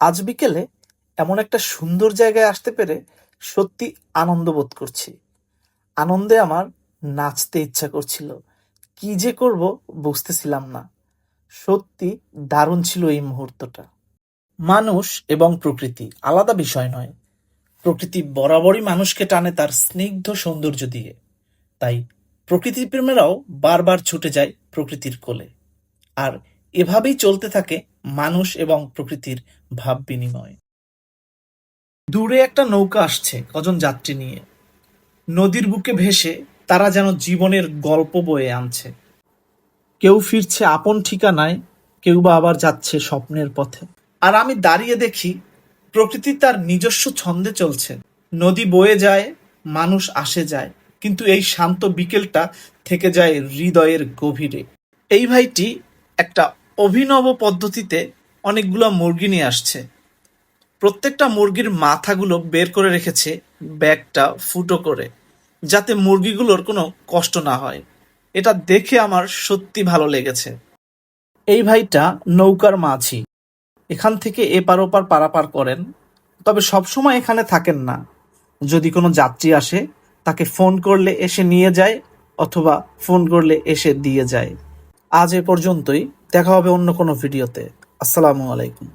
আজ বিকেলে এমন একটা সুন্দর জায়গায় আসতে পেরে সত্যি আনন্দ বোধ করছি। আনন্দে আমার নাচতে ইচ্ছা করছিল। কি যে করব বুঝতেছিলাম না। সত্যি দারুণ ছিল এই মুহূর্তটা। মানুষ এবং প্রকৃতি আলাদা বিষয় নয়। প্রকৃতি বরাবরই মানুষকে টানে তার স্নিগ্ধ সৌন্দর্য দিয়ে। তাই প্রকৃতি প্রেমীরাও বারবার ছুটে যায় প্রকৃতির কোলে। আর এভাবেই চলতে থাকে মানুষ এবং প্রকৃতির ভাব বিনিময়। দূরে একটা নৌকা আসছে কজন যাত্রী নিয়ে। নদীর বুকে ভেসে তারা যেন জীবনের গল্প বয়ে আনছে। কেউ ফিরছে আপন ঠিকানায়, কেউ বা আবার যাচ্ছে স্বপ্নের পথে। আর আমি দাঁড়িয়ে দেখি প্রকৃতি তার নিজস্ব ছন্দে চলছে। নদী বয়ে যায়, মানুষ আসে যায়, কিন্তু এই শান্ত বিকেলটা থেকে যায় হৃদয়ের গভীরে। এই ভাইটি একটা অভিনব পদ্ধতিতে অনেকগুলো মুরগি নিয়ে আসছে। প্রত্যেকটা মুরগির মাথাগুলো বের করে রেখেছে ব্যাগটা ফুটো করে, যাতে মুরগিগুলোর কোনো কষ্ট না হয়। এটা দেখে আমার সত্যি ভালো লেগেছে। এই ভাইটা নৌকার মাঝি, এখান থেকে এপার ওপার পারাপার করেন। তবে সবসময় এখানে থাকেন না। যদি কোনো যাত্রী আসে তাকে ফোন করলে এসে নিয়ে যায়, অথবা ফোন করলে এসে দিয়ে যায়। আজ এ পর্যন্তই। দেখা হবে অন্য কোনো ভিডিওতে। আসসালামু আলাইকুম।